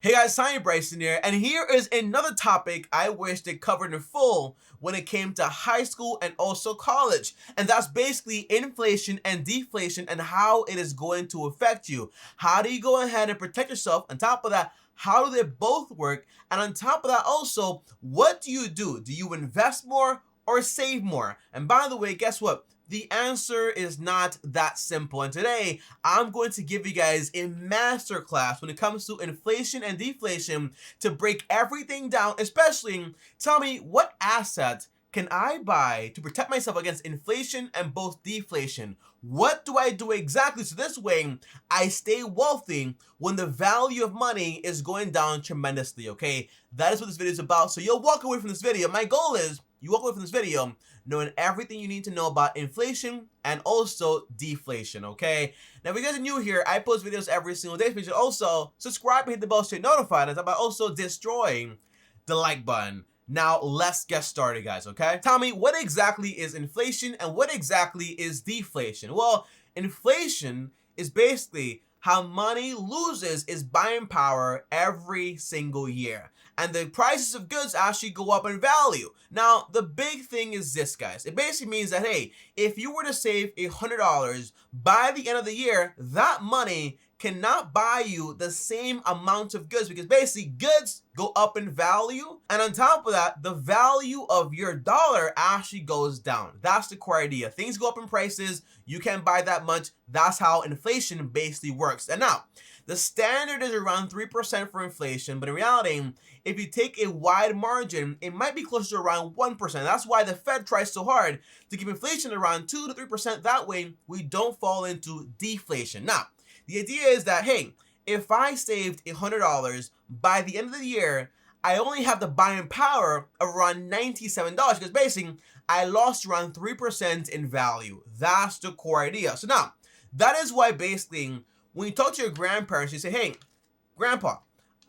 Hey guys, TommyBryson here, and here is another topic I wish they covered in full when it came to high school and also college, and that's basically inflation and deflation and how it is going to affect you. How do you go ahead and protect yourself? On top of that, how do they both work? And on top of that also, what do you do? Do you invest more or save more? And by the way, guess what? The answer is not that simple. And today, I'm going to give you guys a masterclass when it comes to inflation and deflation to break everything down, especially tell me what asset can I buy to protect myself against inflation and both deflation? What do I do exactly so this way I stay wealthy when the value of money is going down tremendously, okay? That is what this video is about. So you'll walk away from this video. My goal is you walk away from this video knowing everything you need to know about inflation and also deflation, okay? Now, if you guys are new here, I post videos every single day, so you should also subscribe and hit the bell to get notified, as I'm also destroying the like button. Now, let's get started, guys, okay? Tell me, what exactly is inflation and what exactly is deflation? Well, inflation is basically how money loses its buying power every single year. And the prices of goods actually go up in value. Now, the big thing is this, guys. It basically means that, hey, if you were to save $100 by the end of the year, that money cannot buy you the same amount of goods because basically goods go up in value, and on top of that, the value of your dollar actually goes down. That's the core idea. Things go up in prices, you can't buy that much. That's how inflation basically works. And now, the standard is around 3% for inflation, but in reality, if you take a wide margin, it might be closer to around 1%. That's why the Fed tries so hard to keep inflation around 2 to 3%. That way, we don't fall into deflation. Now, the idea is that, hey, if I saved $100 by the end of the year, I only have the buying power of around $97 because basically I lost around 3% in value. That's the core idea. So now, that is why basically when you talk to your grandparents, you say, hey, grandpa,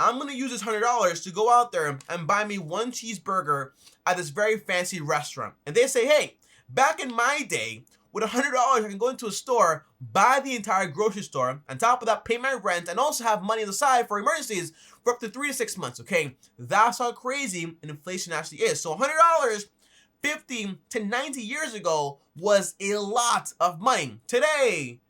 I'm going to use this $100 to go out there and buy me one cheeseburger at this very fancy restaurant. And they say, hey, back in my day, with $100, I can go into a store, buy the entire grocery store, on top of that, pay my rent, and also have money on the side for emergencies for up to 3 to 6 months, okay? That's how crazy inflation actually is. So $100 50 to 90 years ago was a lot of money. Today,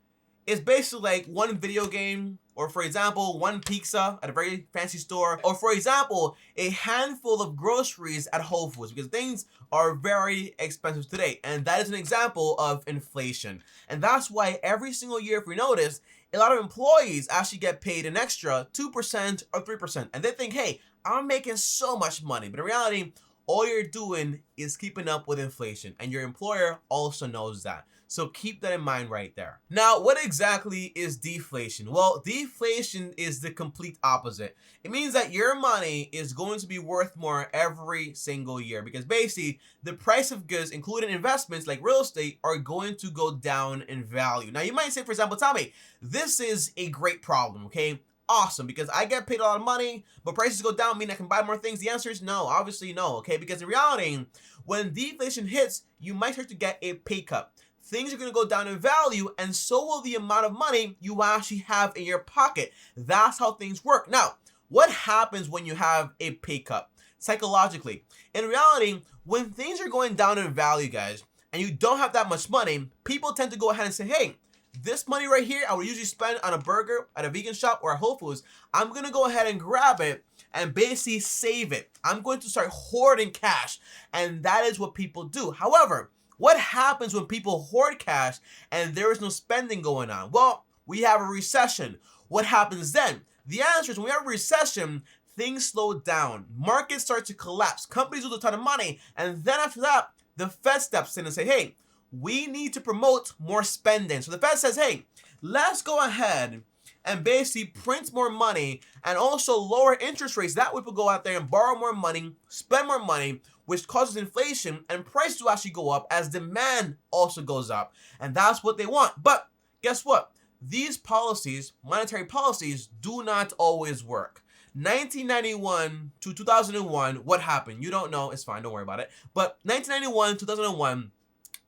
it's basically like one video game, or for example, one pizza at a very fancy store, or for example, a handful of groceries at Whole Foods, because things are very expensive today. And that is an example of inflation. And that's why every single year, if we notice, a lot of employees actually get paid an extra 2% or 3%. And they think, hey, I'm making so much money. But in reality, all you're doing is keeping up with inflation, and your employer also knows that. So keep that in mind right there. Now, what exactly is deflation? Well, deflation is the complete opposite. It means that your money is going to be worth more every single year because basically the price of goods, including investments like real estate, are going to go down in value. Now, you might say, for example, Tommy, this is a great problem, okay? Awesome, because I get paid a lot of money, but prices go down, mean I can buy more things. The answer is no, obviously no, okay? Because in reality, when deflation hits, you might start to get a pay cut. Things are going to go down in value, and so will the amount of money you actually have in your pocket. That's how things work. Now, what happens when you have a pay cut psychologically? In reality, when things are going down in value, guys, and you don't have that much money, people tend to go ahead and say, hey, this money right here, I would usually spend on a burger at a vegan shop or at Whole Foods. I'm going to go ahead and grab it and basically save it. I'm going to start hoarding cash, and that is what people do. However, what happens when people hoard cash and there is no spending going on? Well, we have a recession. What happens then? The answer is when we have a recession, things slow down. Markets start to collapse. Companies lose a ton of money. And then after that, the Fed steps in and say, hey, we need to promote more spending. So the Fed says, hey, let's go ahead and basically print more money and also lower interest rates. That way people go out there and borrow more money, spend more money, which causes inflation and prices to actually go up as demand also goes up. And that's what they want. But guess what? These policies, monetary policies, do not always work. 1991 to 2001, what happened? You don't know, it's fine, don't worry about it. But 1991, 2001,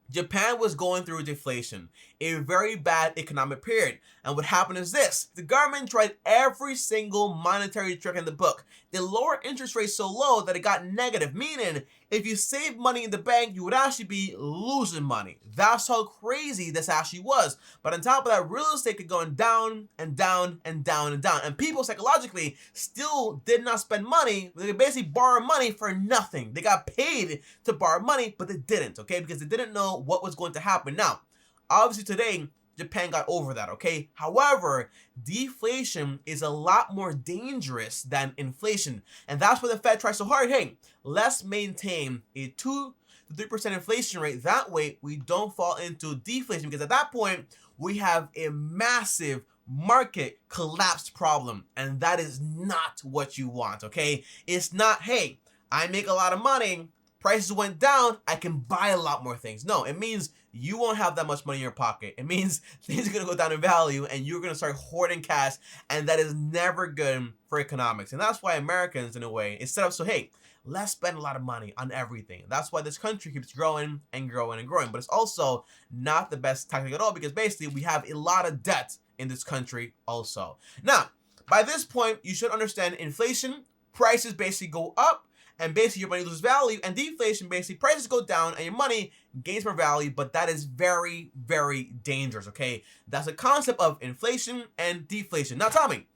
Japan was going through deflation. a very bad economic period. And what happened is this: the government tried every single monetary trick in the book. They lowered interest rates so low that it got negative, meaning if you save money in the bank, you would actually be losing money. That's how crazy this actually was. But on top of that, real estate kept going down and down and down and down. And people psychologically still did not spend money. They basically borrowed money for nothing. They got paid to borrow money, but they didn't, okay? Because they didn't know what was going to happen. Now, obviously today, Japan got over that, okay? However, deflation is a lot more dangerous than inflation. And that's why the Fed tries so hard. Hey, let's maintain a 2 to 3% inflation rate. That way, we don't fall into deflation, because at that point, we have a massive market collapse problem. And that is not what you want, okay? It's not, hey, I make a lot of money, prices went down, I can buy a lot more things. No, it means you won't have that much money in your pocket. It means things are going to go down in value and you're going to start hoarding cash, and that is never good for economics. And that's why Americans, in a way, is set up so, hey, let's spend a lot of money on everything. That's why this country keeps growing and growing and growing. But it's also not the best tactic at all, because basically we have a lot of debt in this country also. Now, by this point, you should understand inflation, prices basically go up, and basically your money loses value, and deflation, basically prices go down and your money gains more value, but that is very, very dangerous, okay? That's the concept of inflation and deflation. Now tell me,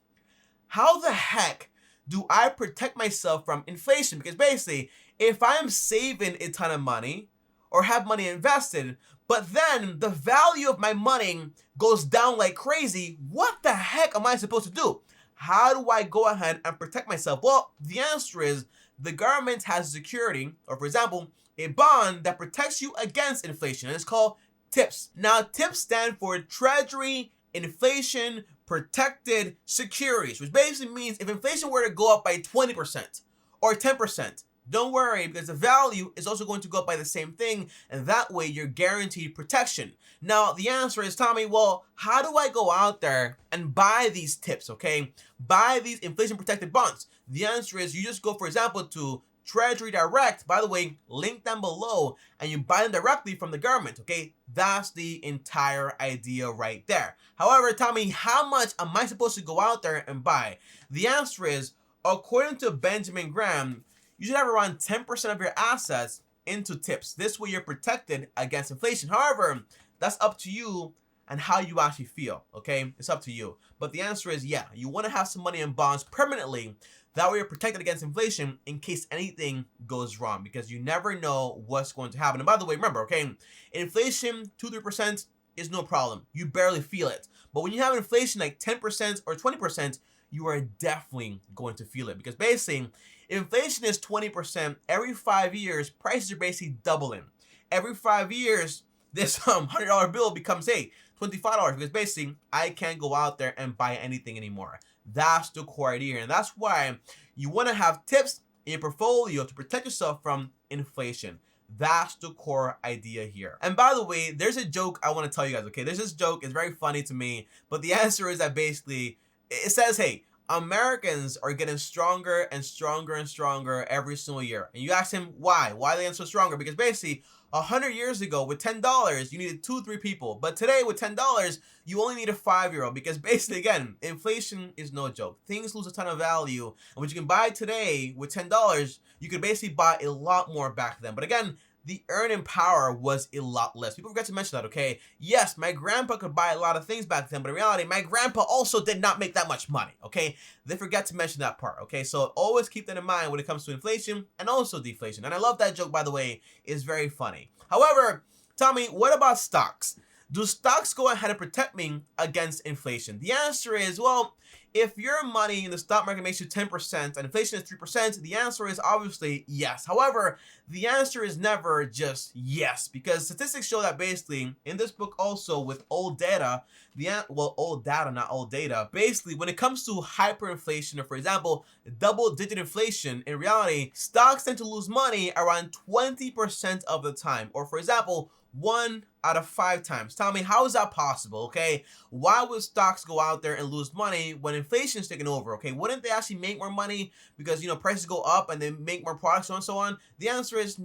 how the heck do I protect myself from inflation? Because basically, if I am saving a ton of money or have money invested, but then the value of my money goes down like crazy, what the heck am I supposed to do? How do I go ahead and protect myself? Well, the answer is the government has security, or for example, a bond that protects you against inflation, and it's called TIPS. Now, TIPS stand for Treasury Inflation Protected Securities, which basically means if inflation were to go up by 20% or 10%, don't worry, because the value is also going to go up by the same thing, and that way you're guaranteed protection. Now, the answer is, Tommy, well, how do I go out there and buy these TIPS, okay? Buy these inflation protected bonds. The answer is you just go, for example, to Treasury Direct, by the way, link down below, and you buy them directly from the government, okay? That's the entire idea right there. However, Tommy, how much am I supposed to go out there and buy? The answer is, according to Benjamin Graham, you should have around 10% of your assets into TIPS. This way you're protected against inflation. However, that's up to you and how you actually feel, okay? It's up to you. But the answer is, yeah, you want to have some money in bonds permanently. That way you're protected against inflation in case anything goes wrong, because you never know what's going to happen. And by the way, remember, okay, inflation 2-3% is no problem. You barely feel it. But when you have inflation like 10% or 20%, you are definitely going to feel it, because basically, inflation is 20%. Every 5 years, prices are basically doubling. Every 5 years, this $100 bill becomes, hey, $25, because basically, I can't go out there and buy anything anymore. That's the core idea, and that's why you want to have TIPS in your portfolio to protect yourself from inflation. That's the core idea here. And by the way, there's a joke I want to tell you guys, okay? There's this joke, it's very funny to me, but the answer is that basically, it says, hey, Americans are getting stronger and stronger and stronger every single year. And you ask him why? Why are they getting so stronger? Because basically, 100 years ago, with $10, you needed 2-3 people. But today, with $10, you only need a 5-year-old. Because basically, again, inflation is no joke. Things lose a ton of value. And what you can buy today with $10, you could basically buy a lot more back then. But again, the earning power was a lot less. People forget to mention that, okay? Yes, my grandpa could buy a lot of things back then, but in reality, my grandpa also did not make that much money, okay? They forget to mention that part, okay? So always keep that in mind when it comes to inflation and also deflation. And I love that joke, by the way. It's very funny. However, Tommy, what about stocks? Do stocks go ahead and protect me against inflation? The answer is, well, if your money in the stock market makes you 10% and inflation is 3%, the answer is obviously yes. However, the answer is never just yes, because statistics show that basically, in this book also with old data, old data, not old data, basically when it comes to hyperinflation, or for example, double-digit inflation, in reality, stocks tend to lose money around 20% of the time. Or for example, 1 out of 5 times. Tell me, how is that possible, okay? Why would stocks go out there and lose money when inflation is taking over, okay? Wouldn't they actually make more money because, you know, prices go up and they make more products, so on and so on? The answer is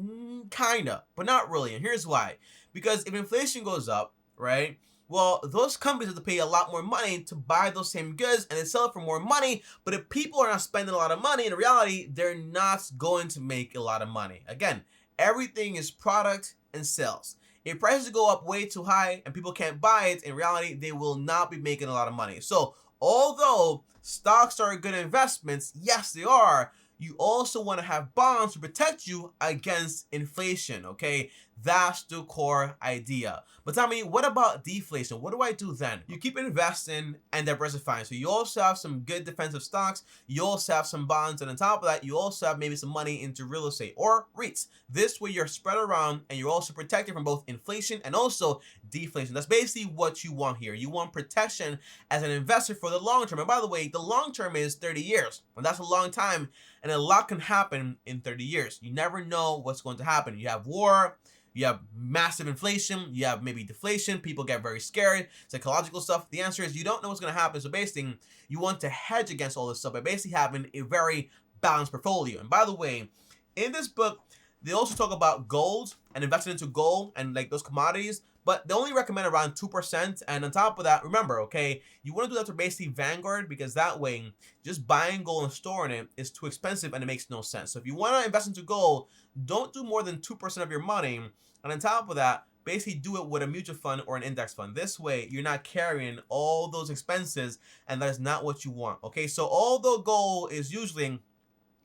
kinda, but not really, and here's why. Because if inflation goes up, right, well, those companies have to pay a lot more money to buy those same goods and they sell it for more money. But if people are not spending a lot of money, in reality, they're not going to make a lot of money. Again, everything is product and sales. If prices go up way too high and people can't buy it, in reality, they will not be making a lot of money. So although stocks are good investments, yes, they are, you also want to have bonds to protect you against inflation, okay? That's the core idea. But Tommy, what about deflation? What do I do then? You keep investing and diversifying. So you also have some good defensive stocks. You also have some bonds. And on top of that, you also have maybe some money into real estate or REITs. This way you're spread around and you're also protected from both inflation and also deflation. That's basically what you want here. You want protection as an investor for the long term. And by the way, the long term is 30 years. And that's a long time. And a lot can happen in 30 years. You never know what's going to happen. You have war. You have massive inflation, you have maybe deflation, people get very scared, psychological stuff. The answer is you don't know what's going to happen. So basically, you want to hedge against all this stuff by basically having a very balanced portfolio. And by the way, in this book, they also talk about gold and investing into gold and like those commodities, but they only recommend around 2%. And on top of that, remember, okay, you want to do that to basically Vanguard because that way, just buying gold and storing it is too expensive and it makes no sense. So if you want to invest into gold, don't do more than 2% of your money. And on top of that, basically do it with a mutual fund or an index fund. This way, you're not carrying all those expenses, and that is not what you want. Okay, so although gold is usually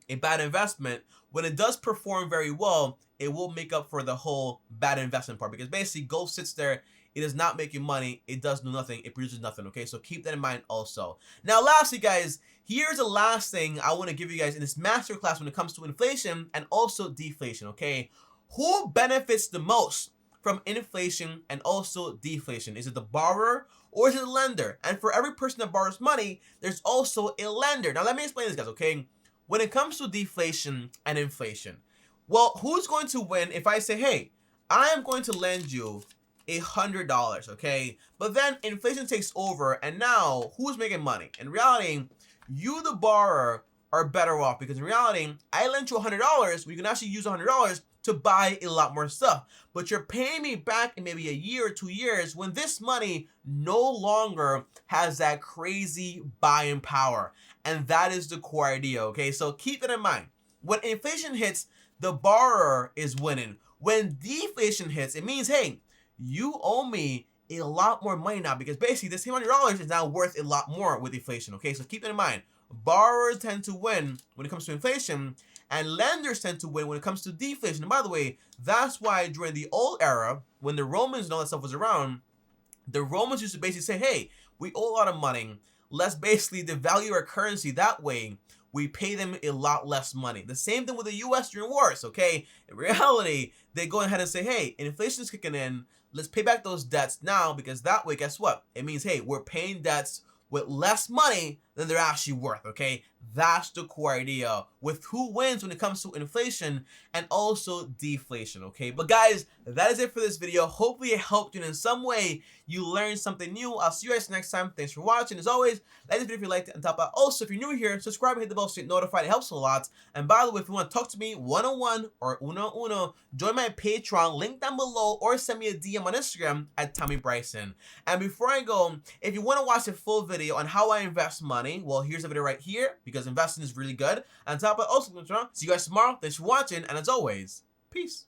a bad investment, when it does perform very well, it will make up for the whole bad investment part because basically gold sits there. It does not make you money. It does do nothing. It produces nothing. Okay, so keep that in mind also. Now, lastly, guys, here's the last thing I want to give you guys in this masterclass when it comes to inflation and also deflation. Okay, who benefits the most from inflation and also deflation? Is it the borrower or is it the lender? And for every person that borrows money, there's also a lender. Now, let me explain this, guys. Okay, when it comes to deflation and inflation, well, who's going to win if I say, hey, I am going to lend you $100, okay? But then inflation takes over, and now who's making money? In reality, you, the borrower, are better off because in reality, I lent you $100. We can actually use $100 to buy a lot more stuff. But you're paying me back in maybe a year or 2 years when this money no longer has that crazy buying power. And that is the core idea, okay? So keep that in mind. When inflation hits, the borrower is winning. When deflation hits, it means, hey, you owe me a lot more money now because basically this $100 is now worth a lot more with inflation, okay? So keep that in mind. Borrowers tend to win when it comes to inflation, and lenders tend to win when it comes to deflation. And by the way, that's why during the old era, when the Romans and all that stuff was around, the Romans used to basically say, hey, we owe a lot of money. Let's basically devalue our currency. That way, we pay them a lot less money. The same thing with the US during wars, okay? In reality, they go ahead and say, hey, inflation is kicking in. Let's pay back those debts now because that way, guess what? It means, hey, we're paying debts with less money than they're actually worth, okay? That's the core idea with who wins when it comes to inflation and also deflation, okay? But guys, that is it for this video. Hopefully it helped you in some way. You learned something new. I'll see you guys next time. Thanks for watching. As always, like this video if you liked it. On top of that, also, if you're new here, subscribe and hit the bell so you get notified. It helps a lot. And by the way, if you want to talk to me one-on-one or uno, join my Patreon, link down below, or send me a DM on Instagram at TommyBryson. And before I go, if you want to watch a full video on how I invest money, well, here's a video right here because investing is really good. On top of that, also, see you guys tomorrow. Thanks for watching, and as always, peace.